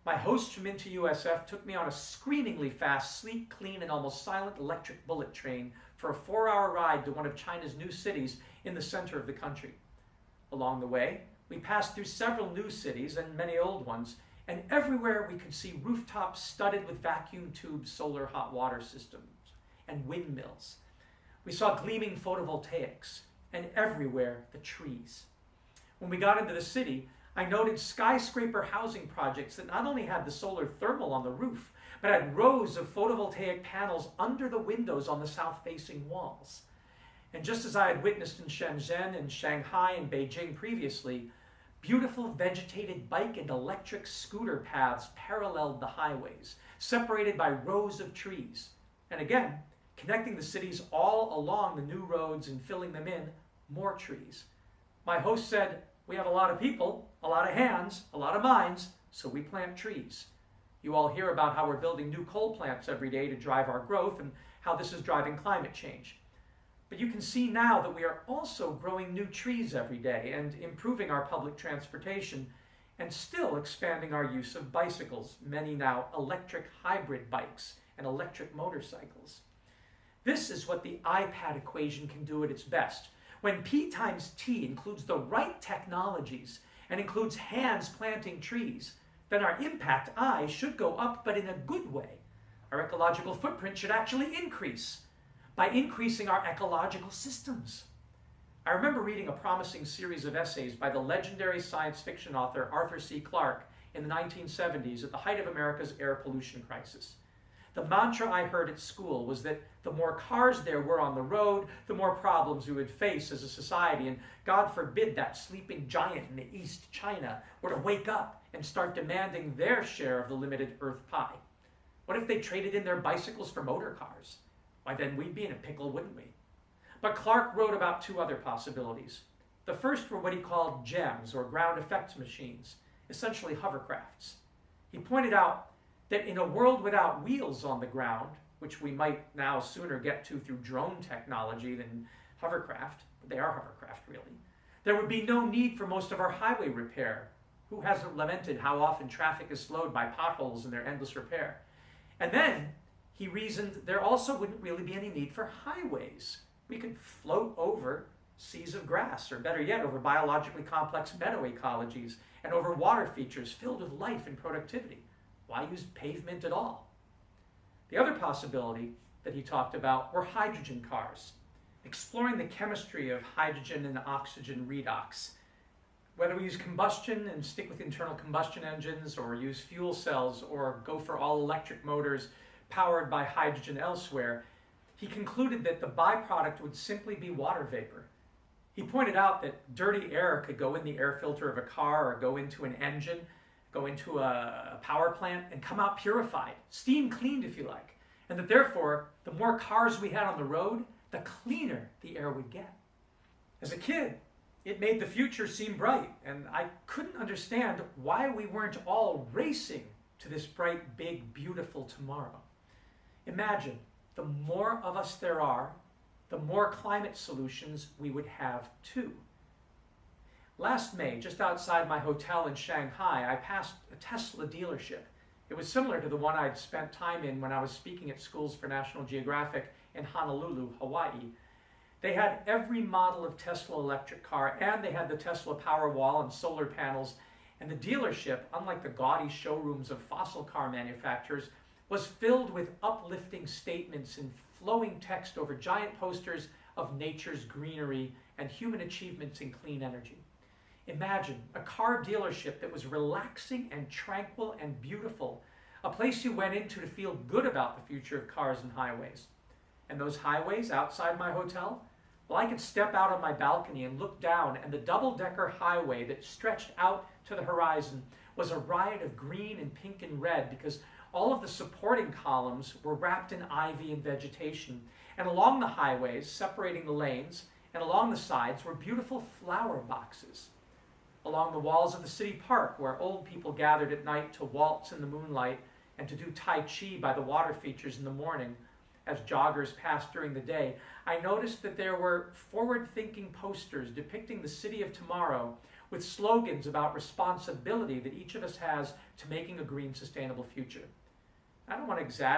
My host from Into USF took me on a screamingly fast, sleek, clean, and almost silent electric bullet train for a 4-hour ride to one of China's new cities in the center of the country. Along the way, we passed through several new cities and many old ones, and everywhere we could see rooftops studded with vacuum tube solar hot water systems and windmills. We saw gleaming photovoltaics, and everywhere the trees. When we got into the city, I noted skyscraper housing projects that not only had the solar thermal on the roof, but had rows of photovoltaic panels under the windows on the south-facing walls. And just as I had witnessed in Shenzhen and Shanghai and Beijing previously, beautiful vegetated bike and electric scooter paths paralleled the highways, separated by rows of trees. And again, connecting the cities all along the new roads and filling them in, more trees. My host said, "We have a lot of people, a lot of hands, a lot of minds, so we plant trees." You all hear about how we're building new coal plants every day to drive our growth and how this is driving climate change. But you can see now that we are also growing new trees every day and improving our public transportation and still expanding our use of bicycles, many now electric hybrid bikes and electric motorcycles. This is what the iPad equation can do at its best. When P times T includes the right technologies and includes hands planting trees, then our impact, I, should go up, but in a good way. Our ecological footprint should actually increase by increasing our ecological systems. I remember reading a promising series of essays by the legendary science fiction author Arthur C. Clarke in the 1970s at the height of America's air pollution crisis. The mantra I heard at school was that the more cars there were on the road, the more problems we would face as a society, and God forbid that sleeping giant in the East, China, were to wake up and start demanding their share of the limited earth pie. What if they traded in their bicycles for motor cars? Why, then we'd be in a pickle, wouldn't we? But Clarke wrote about two other possibilities. The first were what he called GEMs, or ground effects machines, essentially hovercrafts. He pointed out that in a world without wheels on the ground, which we might now sooner get to through drone technology than hovercraft, but they are hovercraft really, there would be no need for most of our highway repair. Who hasn't lamented how often traffic is slowed by potholes and their endless repair? And then he reasoned there also wouldn't really be any need for highways. We could float over seas of grass, or better yet, over biologically complex meadow ecologies and over water features filled with life and productivity. Why use pavement at all? The other possibility that he talked about were hydrogen cars, exploring the chemistry of hydrogen and oxygen redox. Whether we use combustion and stick with internal combustion engines, or use fuel cells, or go for all electric motors powered by hydrogen elsewhere, he concluded that the byproduct would simply be water vapor. He pointed out that dirty air could go in the air filter of a car, or go into an engine, go into a power plant, and come out purified, steam cleaned if you like, and that therefore the more cars we had on the road, the cleaner the air would get. As a kid, it made the future seem bright, and I couldn't understand why we weren't all racing to this bright, big, beautiful tomorrow. Imagine, the more of us there are, the more climate solutions we would have too. Last May, just outside my hotel in Shanghai, I passed a Tesla dealership. It was similar to the one I'd spent time in when I was speaking at schools for National Geographic in Honolulu, Hawaii. They had every model of Tesla electric car, and they had the Tesla Powerwall and solar panels. And the dealership, unlike the gaudy showrooms of fossil car manufacturers, was filled with uplifting statements in flowing text over giant posters of nature's greenery and human achievements in clean energy. Imagine a car dealership that was relaxing and tranquil and beautiful, a place you went into to feel good about the future of cars and highways. And those highways outside my hotel, well, I could step out on my balcony and look down, and the double-decker highway that stretched out to the horizon was a riot of green and pink and red, because all of the supporting columns were wrapped in ivy and vegetation. And along the highways, separating the lanes, and along the sides were beautiful flower boxes. Along the walls of the city park, where old people gathered at night to waltz in the moonlight and to do Tai Chi by the water features in the morning, as joggers passed during the day, I noticed that there were forward-thinking posters depicting the city of tomorrow, with slogans about responsibility that each of us has to making a green, sustainable future. I don't want to exaggerate